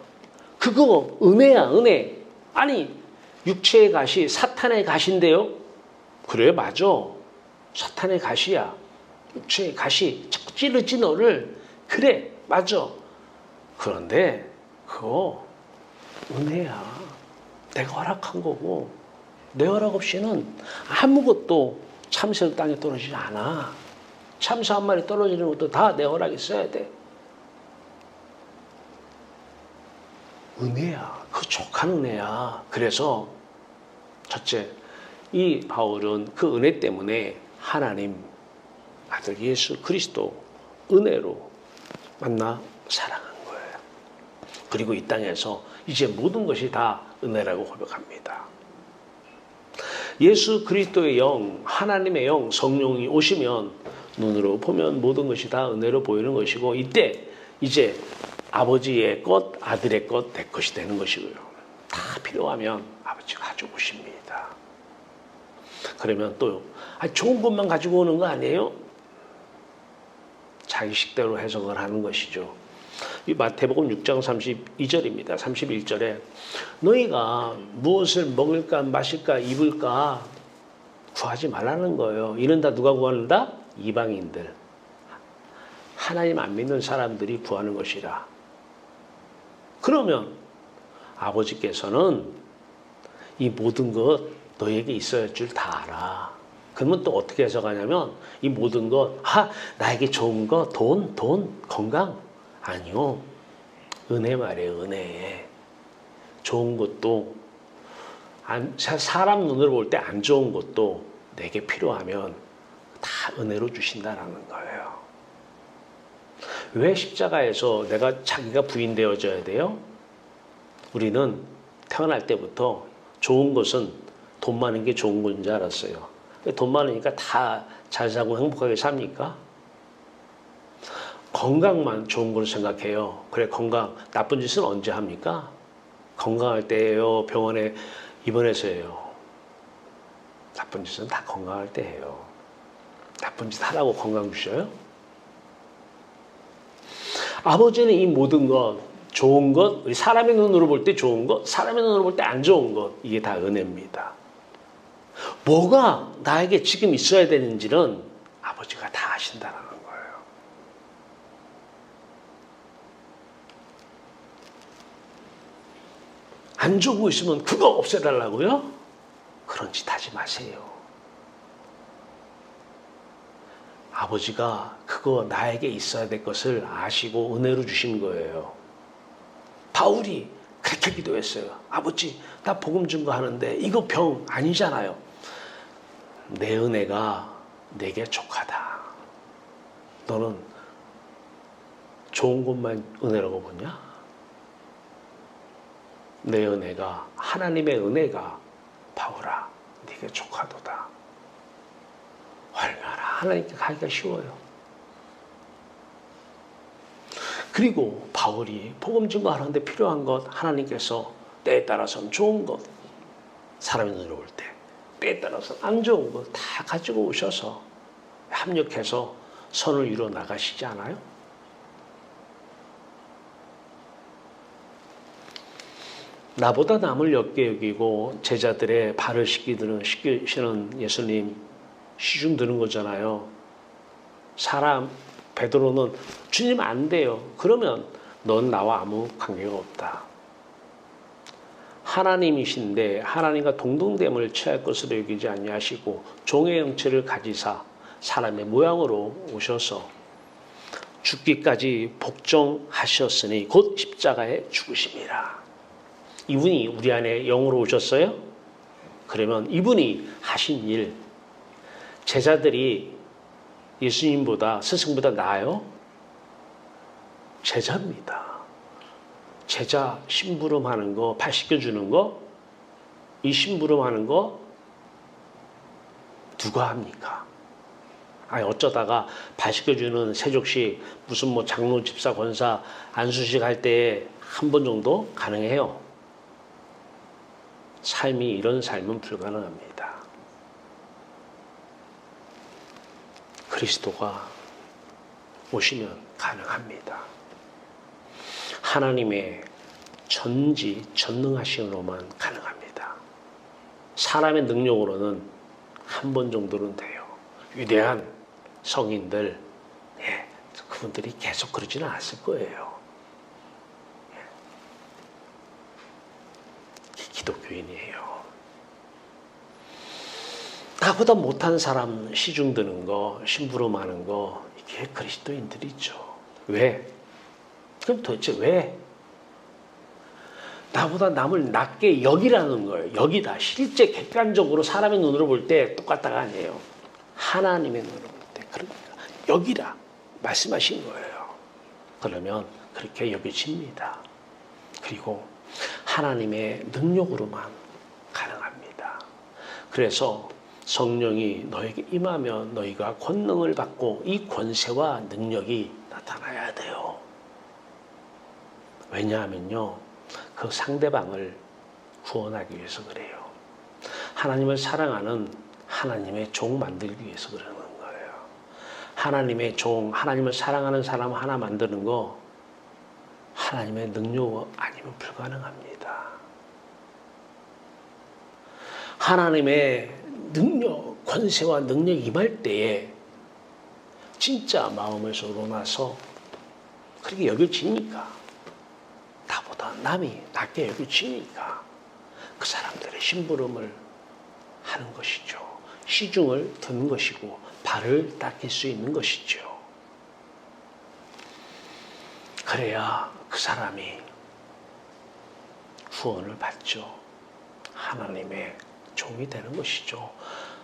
[SPEAKER 1] 그거 은혜야, 은혜. 아니, 육체의 가시, 사탄의 가시인데요? 그래, 맞아. 사탄의 가시야. 육체의 가시. 자꾸 찌르지 너를. 그래, 맞아. 그런데 그거 은혜야. 내가 허락한 거고 내 허락 없이는 아무것도 참새도 땅에 떨어지지 않아. 참새 한 마리 떨어지는 것도 다 내 허락이 있어야 돼. 은혜야. 그 족한 은혜야. 그래서 첫째, 이 바울은 그 은혜 때문에 하나님 아들 예수 그리스도 은혜로 만나 사랑한 거예요. 그리고 이 땅에서 이제 모든 것이 다 은혜라고 고백합니다. 예수 그리스도의 영, 하나님의 영, 성령이 오시면 눈으로 보면 모든 것이 다 은혜로 보이는 것이고 이때 이제 아버지의 것, 아들의 것, 내 것이 되는 것이고요. 다 필요하면 아버지가 가져오십니다. 그러면 또 좋은 것만 가지고 오는 거 아니에요? 자기 식대로 해석을 하는 것이죠. 이 마태복음 6장 32절입니다. 31절에 너희가 무엇을 먹을까 마실까 입을까 구하지 말라는 거예요. 이는 다 누가 구하는다? 이방인들. 하나님 안 믿는 사람들이 구하는 것이라. 그러면 아버지께서는 이 모든 것 너에게 있어야 할 줄 다 알아. 그러면 또 어떻게 해석하냐면 이 모든 것, 나에게 좋은 거, 돈, 건강? 아니요. 은혜 말이에요, 은혜. 좋은 것도, 사람 눈으로 볼 때 안 좋은 것도 내게 필요하면 다 은혜로 주신다라는 거예요. 왜 십자가에서 자기가 부인되어져야 돼요? 우리는 태어날 때부터 좋은 것은 돈 많은 게 좋은 건줄 알았어요. 돈 많으니까 다 잘 살고 행복하게 삽니까? 건강만 좋은 걸로 생각해요. 그래, 건강, 나쁜 짓은 언제 합니까? 건강할 때예요. 병원에 입원해서 해요. 나쁜 짓은 다 건강할 때 해요. 나쁜 짓 하라고 건강 주셔요? 아버지는 이 모든 것, 좋은 것, 우리 사람의 눈으로 볼 때 좋은 것, 사람의 눈으로 볼 때 안 좋은 것, 이게 다 은혜입니다. 뭐가 나에게 지금 있어야 되는지는 아버지가 다 아신다는 거예요. 안 좋은 거 있으면 그거 없애달라고요? 그런 짓 하지 마세요. 아버지가 그거 나에게 있어야 될 것을 아시고 은혜로 주신 거예요. 바울이 그렇게 기도했어요. 아버지, 나 복음 증거하는데 이거 병 아니잖아요. 내 은혜가 내게 족하다. 너는 좋은 것만 은혜라고 보냐? 내 은혜가, 하나님의 은혜가 바울아 네게 족하도다. 얼마나 하나님께 가기가 쉬워요. 그리고 바울이 복음 증거하는데 필요한 것, 하나님께서 때에 따라서는 좋은 것, 사람의 눈으로 볼 때 때에 따라서는 안 좋은 것 다 가지고 오셔서 합력해서 선을 이루어 나가시지 않아요? 나보다 남을 옅게 여기고 제자들의 발을 씻기시는 예수님 시중 드는 거잖아요. 사람, 베드로는 주님 안 돼요. 그러면 넌 나와 아무 관계가 없다. 하나님이신데 하나님과 동등됨을 취할 것으로 여기지 아니하시고 종의 형체를 가지사 사람의 모양으로 오셔서 죽기까지 복종하셨으니 곧 십자가에 죽으심이라. 이분이 우리 안에 영으로 오셨어요? 그러면 이분이 하신 일, 제자들이 예수님보다, 스승보다 나아요? 제자입니다. 제자 심부름하는 거, 발 씻겨주는 거, 이 심부름하는 거 누가 합니까? 아니 어쩌다가 발 씻겨주는 세족식, 무슨 뭐 장로, 집사, 권사, 안수식 할 때 한 번 정도 가능해요. 삶이 이런 삶은 불가능합니다. 그리스도가 오시면 가능합니다. 하나님의 전능하심으로만 가능합니다. 사람의 능력으로는 한 번 정도는 돼요. 위대한 성인들, 그분들이 계속 그러지는 않았을 거예요. 기독교인이에요. 나보다 못한 사람 시중 드는 거, 심부름하는 거, 이게 그리스도인들이죠. 왜? 그럼 도대체 왜? 나보다 남을 낮게 여기라는 거예요. 여기다. 실제 객관적으로 사람의 눈으로 볼 때 똑같다가 아니에요. 하나님의 눈으로 볼 때. 그러니까 여기라 말씀하신 거예요. 그러면 그렇게 여겨집니다. 그리고 하나님의 능력으로만 가능합니다. 그래서 성령이 너에게 임하면 너희가 권능을 받고 이 권세와 능력이 나타나야 돼요. 왜냐하면요, 그 상대방을 구원하기 위해서 그래요. 하나님을 사랑하는 하나님의 종 만들기 위해서 그러는 거예요. 하나님의 종, 하나님을 사랑하는 사람 하나 만드는 거 하나님의 능력 아니면 불가능합니다. 하나님의 능력, 권세와 능력이 임할 때에 진짜 마음에서 우러나서 그렇게 여겨지니까, 나보다 남이 낮게 여겨지니까 그 사람들의 심부름을 하는 것이죠. 시중을 드는 것이고 발을 닦일 수 있는 것이죠. 그래야 그 사람이 구원을 받죠. 하나님의 종이 되는 것이죠.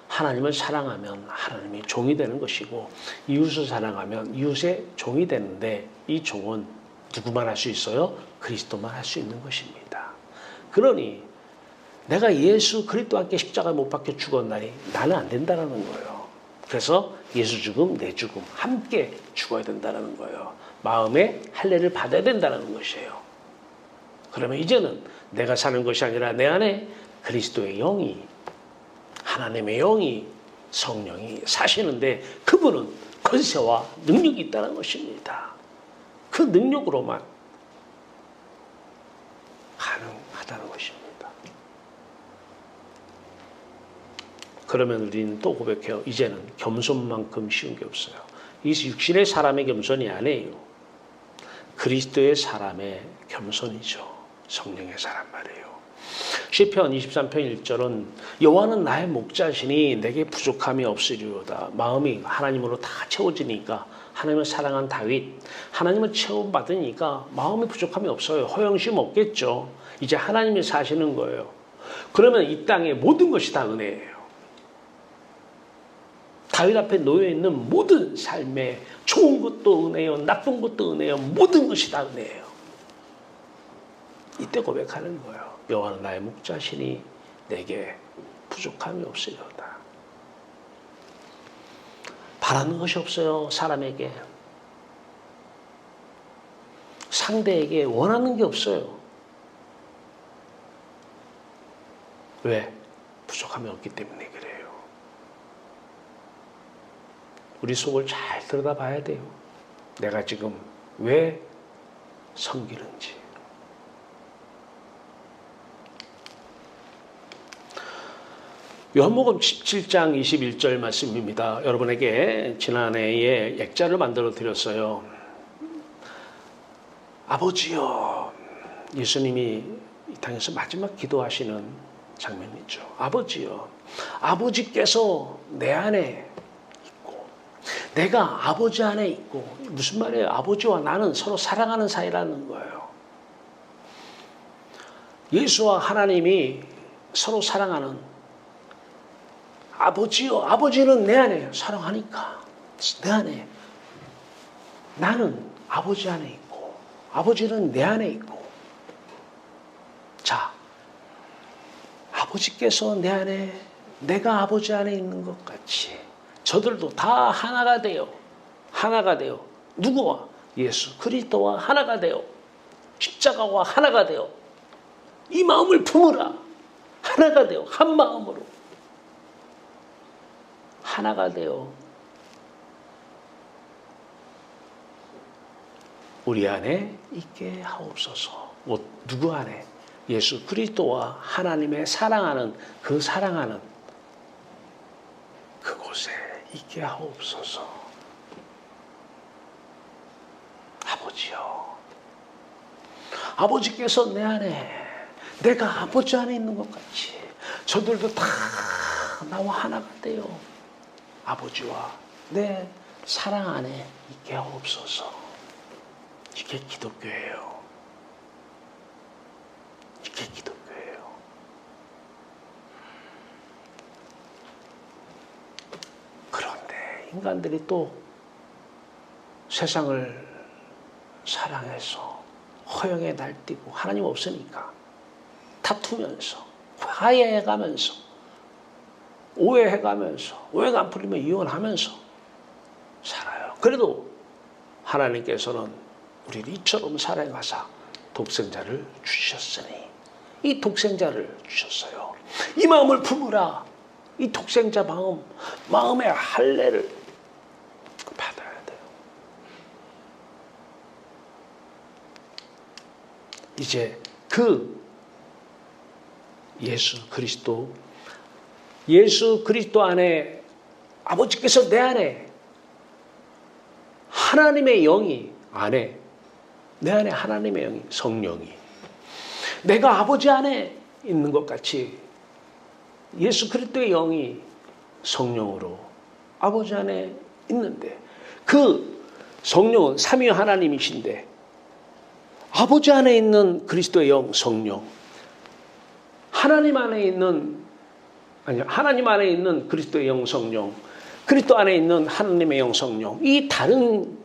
[SPEAKER 1] 하나님을 사랑하면 하나님의 종이 되는 것이고, 이웃을 사랑하면 이웃의 종이 되는데, 이 종은 누구만 할 수 있어요? 그리스도만 할 수 있는 것입니다. 그러니 내가 예수 그리스도와 함께 십자가에 못 박혀 죽었나니 나는 안 된다는 거예요. 그래서 예수 죽음, 내 죽음 함께 죽어야 된다는 거예요. 마음의 할례를 받아야 된다는 것이에요. 그러면 이제는 내가 사는 것이 아니라 내 안에 그리스도의 영이, 하나님의 영이, 성령이 사시는데 그분은 권세와 능력이 있다는 것입니다. 그 능력으로만 가능하다는 것입니다. 그러면 우리는 또 고백해요. 이제는 겸손만큼 쉬운 게 없어요. 이 육신의 사람의 겸손이 아니에요. 그리스도의 사람의 겸손이죠. 성령의 사람 말이에요. 시편 23편 1절은 여호와는 나의 목자시니 내게 부족함이 없으리로다. 마음이 하나님으로 다 채워지니까, 하나님을 사랑한 다윗, 하나님을 체험받으니까 마음이 부족함이 없어요. 허영심 없겠죠. 이제 하나님이 사시는 거예요. 그러면 이 땅의 모든 것이 다 은혜예요. 다윗 앞에 놓여있는 모든 삶에 좋은 것도 은혜요, 나쁜 것도 은혜요, 모든 것이 다 은혜예요. 이때 고백하는 거예요. 여호와는 나의 목자시니 내게 부족함이 없으리로다. 바라는 것이 없어요. 사람에게, 상대에게 원하는 게 없어요. 왜? 부족함이 없기 때문에 그래요. 우리 속을 잘 들여다봐야 돼요. 내가 지금 왜 섬기는지. 요한복음 17장 21절 말씀입니다. 여러분에게 지난해에 액자를 만들어 드렸어요. 아버지여, 예수님이 이 땅에서 마지막 기도하시는 장면이죠. 아버지여, 아버지께서 내 안에 있고 내가 아버지 안에 있고, 무슨 말이에요? 아버지와 나는 서로 사랑하는 사이라는 거예요. 예수와 하나님이 서로 사랑하는, 아버지요, 아버지는 내 안에 사랑하니까 내 안에, 나는 아버지 안에 있고 아버지는 내 안에 있고, 자, 아버지께서 내 안에, 내가 아버지 안에 있는 것 같이 저들도 다 하나가 돼요. 하나가 돼요. 누구와? 예수 그리스도와 하나가 돼요. 십자가와 하나가 돼요. 이 마음을 품으라. 하나가 돼요. 한 마음으로 하나가 돼요. 우리 안에 있게 하옵소서. 누구 안에? 예수 그리스도와 하나님의 사랑하는, 그 사랑하는 그곳에 있게 하옵소서. 아버지요, 아버지께서 내 안에, 내가 아버지 안에 있는 것 같이 저들도 다 나와 하나가 돼요. 아버지와 내 사랑 안에 있게 하옵소서. 이게 기독교예요. 이게 기독교예요. 그런데 인간들이 또 세상을 사랑해서 허영에 날뛰고 하나님 없으니까 다투면서 화해해가면서 오해해가면서, 오해가 안 풀리면 이혼하면서 살아요. 그래도 하나님께서는 우리를 이처럼 사랑하사 독생자를 주셨으니, 이 독생자를 주셨어요. 이 마음을 품으라. 이 독생자 마음의 할례를 받아야 돼요. 이제 그 예수 그리스도 안에, 아버지께서 내 안에, 하나님의 영이 안에, 내 안에 하나님의 영이, 성령이, 내가 아버지 안에 있는 것 같이 예수 그리스도의 영이 성령으로 아버지 안에 있는데, 그 성령은 삼위 하나님이신데 아버지 안에 있는 그리스도의 영, 성령, 하나님 안에 있는 그리스도의 영, 성령, 그리스도 안에 있는 하나님의 영, 성령, 이 다른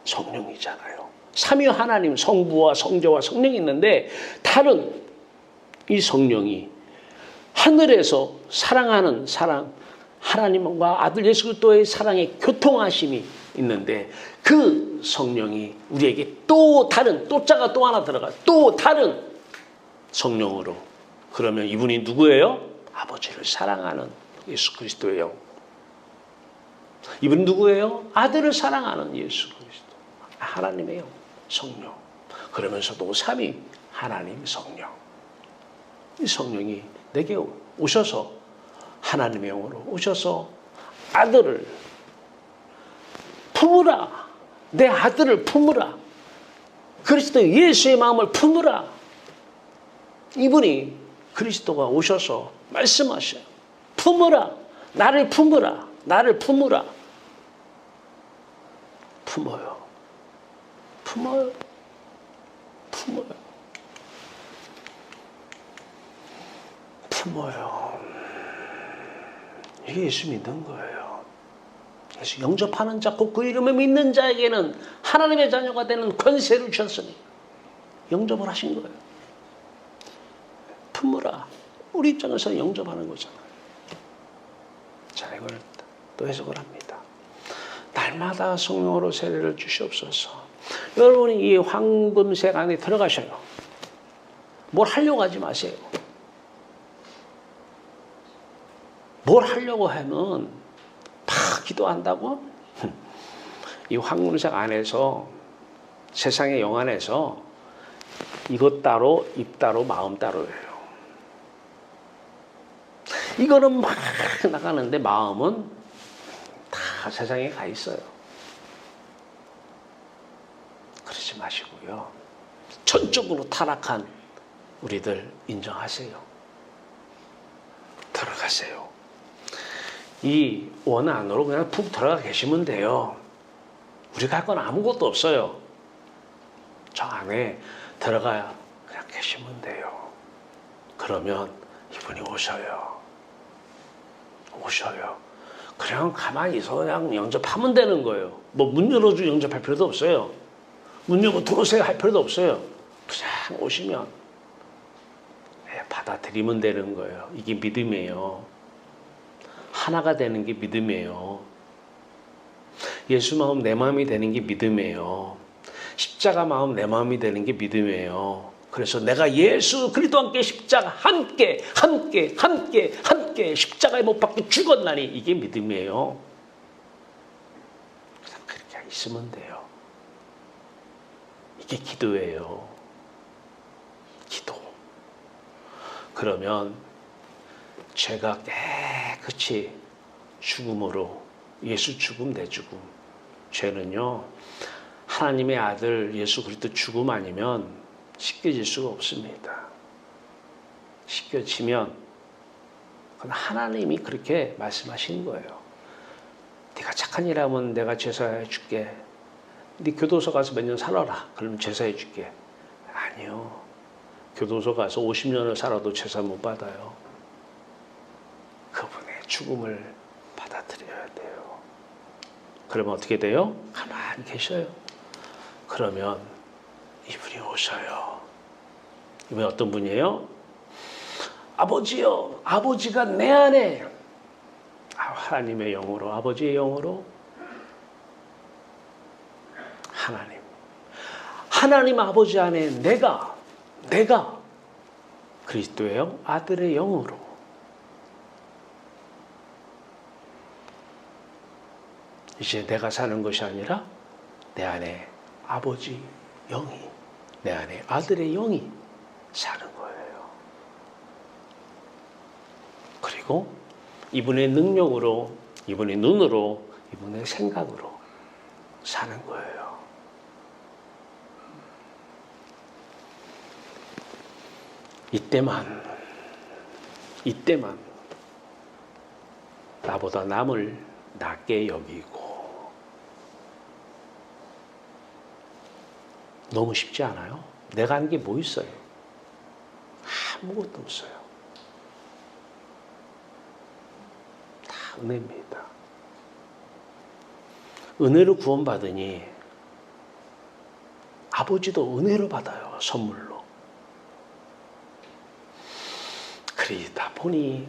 [SPEAKER 1] 성령이잖아요. 삼위 하나님, 성부와 성자와 성령이 있는데 다른 이 성령이 하늘에서 사랑하는 사랑, 하나님과 아들 예수 그리스도의 사랑의 교통하심이 있는데 그 성령이 우리에게 또 다른, 또자가 또 하나 들어가, 또 다른 성령으로. 그러면 이분이 누구예요? 아버지를 사랑하는 예수 그리스도의 영. 이분 누구예요? 아들을 사랑하는 예수 그리스도. 하나님의 영, 성령. 그러면서도 삼위 하나님 성령. 이 성령이 내게 오셔서 하나님의 영으로 오셔서 아들을 품으라. 내 아들을 품으라. 그리스도 예수의 마음을 품으라. 이분이 그리스도가 오셔서 말씀하셔요. 품으라. 나를 품으라. 나를 품으라. 품어요. 품어요. 품어요. 품어요. 이게 예수 믿는 거예요. 예수 영접하는 자, 곧 그 이름을 믿는 자에게는 하나님의 자녀가 되는 권세를 주셨으니 영접을 하신 거예요. 품으라. 우리 입장에서 영접하는 거잖아요. 자, 이걸 또 해석을 합니다. 날마다 성령으로 세례를 주시옵소서. 여러분이 이 황금색 안에 들어가셔요. 뭘 하려고 하지 마세요. 뭘 하려고 하면 막 기도한다고? 이 황금색 안에서 세상의 영 안에서 이것 따로 입 따로 마음 따로예요. 이거는 막 나가는데 마음은 다 세상에 가 있어요. 그러지 마시고요. 전적으로 타락한 우리들 인정하세요. 들어가세요. 이 원 안으로 그냥 푹 들어가 계시면 돼요. 우리가 할 건 아무것도 없어요. 저 안에 들어가 그냥 계시면 돼요. 그러면 이분이 오셔요. 오셔요. 그냥 가만히 있어 그냥 영접하면 되는 거예요. 뭐 문 열어주고 영접할 필요도 없어요. 문 열고 들어오세요 할 필요도 없어요. 그냥 오시면 받아들이면 되는 거예요. 이게 믿음이에요. 하나가 되는 게 믿음이에요. 예수 마음 내 마음이 되는 게 믿음이에요. 십자가 마음 내 마음이 되는 게 믿음이에요. 그래서 내가 예수 그리스도와 함께 십자가 함께 십자가에 못 박혀 죽었나니 이게 믿음이에요. 그냥 그렇게 있으면 돼요. 이게 기도예요. 기도. 그러면 죄가 깨끗이 죽음으로 예수 죽음 내 죽음. 죄는요 하나님의 아들 예수 그리스도 죽음 아니면 씻겨질 수가 없습니다. 씻겨지면 그건 하나님이 그렇게 말씀하신 거예요. 네가 착한 일 하면 내가 제사해 줄게. 네 교도소 가서 몇 년 살아라. 그러면 제사해 줄게. 아니요. 교도소 가서 50년을 살아도 제사 못 받아요. 그분의 죽음을 받아들여야 돼요. 그러면 어떻게 돼요? 가만히 계셔요. 그러면 이분이 오셔요. 이분이 어떤 분이에요? 아버지요. 아버지가 내 안에 하나님의 영으로 아버지의 영으로 하나님 아버지 안에 내가 그리스도의 영 아들의 영으로 이제 내가 사는 것이 아니라 내 안에 아버지 영이 내 안에 아들의 영이 사는 거예요. 그리고 이분의 능력으로 이분의 눈으로 이분의 생각으로 사는 거예요. 이때만 나보다 남을 낮게 여기고 너무 쉽지 않아요? 내가 하는 게 뭐 있어요? 아무것도 없어요. 다 은혜입니다. 은혜로 구원받으니 아버지도 은혜로 받아요. 선물로. 그러다 보니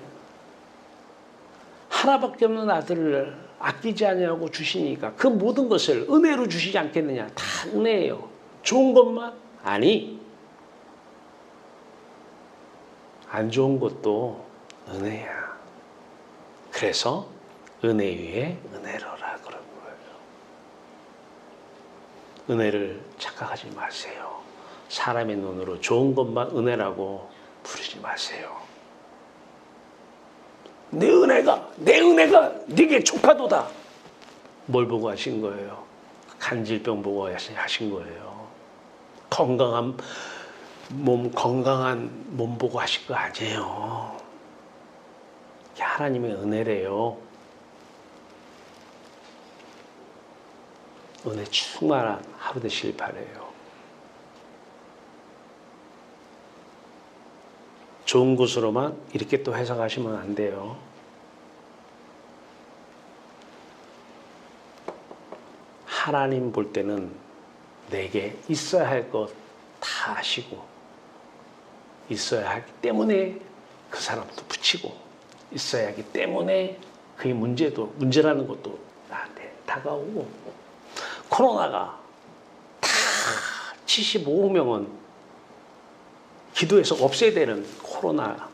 [SPEAKER 1] 하나밖에 없는 아들을 아끼지 아니하고 주시니까 그 모든 것을 은혜로 주시지 않겠느냐. 다 은혜예요. 좋은 것만? 아니. 안 좋은 것도 은혜야. 그래서 은혜 위에 은혜로라 그런 거예요. 은혜를 착각하지 마세요. 사람의 눈으로 좋은 것만 은혜라고 부르지 마세요. 내 은혜가 네게 족하도다. 뭘 보고 하신 거예요? 간질병 보고 하신 거예요. 건강한 몸 보고 하신 거 아니에요. 이게 하나님의 은혜래요. 은혜 충만한 하루 되시길 바래요. 좋은 것으로만 이렇게 또 해석하시면 안 돼요. 하나님 볼 때는 내게 있어야 할 것 다 아시고 있어야 하기 때문에 그 사람도 붙이고 있어야 하기 때문에 그의 문제라는 것도 나한테 다가오고 코로나가 다 75명은 기도해서 없애야 되는 코로나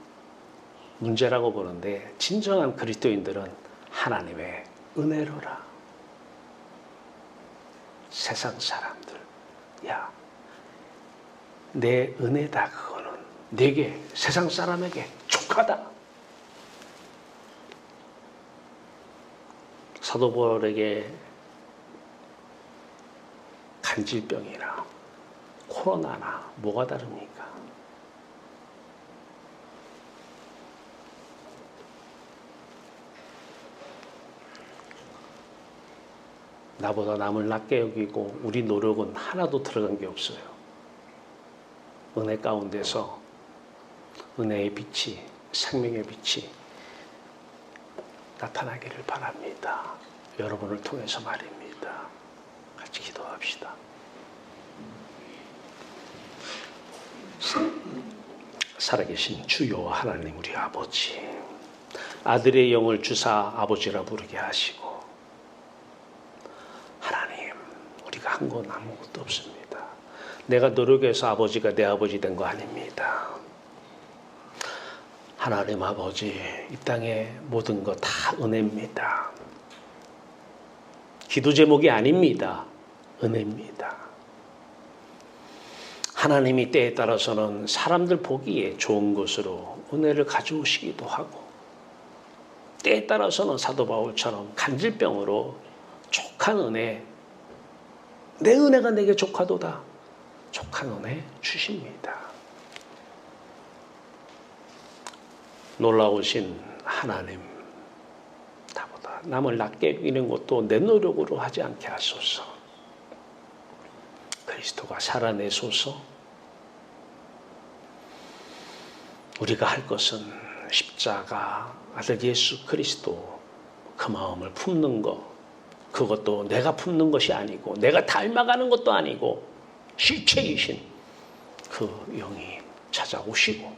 [SPEAKER 1] 문제라고 보는데 진정한 그리스도인들은 하나님의 은혜로라. 세상 사람들, 야, 내 은혜다 그거는 내게 세상 사람에게 족하다. 사도 바울에게 간질병이나 코로나나 뭐가 다릅니까? 나보다 남을 낮게 여기고 우리 노력은 하나도 들어간 게 없어요. 은혜 가운데서 은혜의 빛이, 생명의 빛이 나타나기를 바랍니다. 여러분을 통해서 말입니다. 같이 기도합시다. 살아계신 주여 하나님 우리 아버지, 아들의 영을 주사 아버지라 부르게 하시고 하나님 우리가 한 건 아무것도 없습니다. 내가 노력해서 아버지가 내 아버지 된 거 아닙니다. 하나님 아버지, 이 땅의 모든 거 다 은혜입니다. 기도 제목이 아닙니다. 은혜입니다. 하나님이 때에 따라서는 사람들 보기에 좋은 것으로 은혜를 가져오시기도 하고 때에 따라서는 사도 바울처럼 간질병으로 족한 은혜, 내 은혜가 내게 족하도다. 족한 은혜 주십니다. 놀라우신 하나님, 나보다 남을 낮게 여기는 것도 내 노력으로 하지 않게 하소서. 그리스도가 살아내소서. 우리가 할 것은 십자가 아들 예수 그리스도 그 마음을 품는 것, 그것도 내가 품는 것이 아니고 내가 닮아가는 것도 아니고 실체이신 그 영이 찾아오시고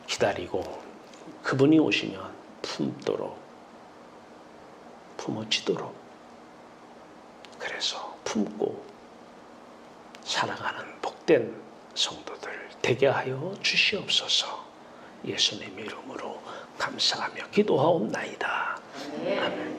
[SPEAKER 1] 기다리고 그분이 오시면 품도록 품어지도록 그래서 품고 살아가는 복된 성도들 되게 하여 주시옵소서. 예수님 이름으로 감사하며 기도하옵나이다. 아멘.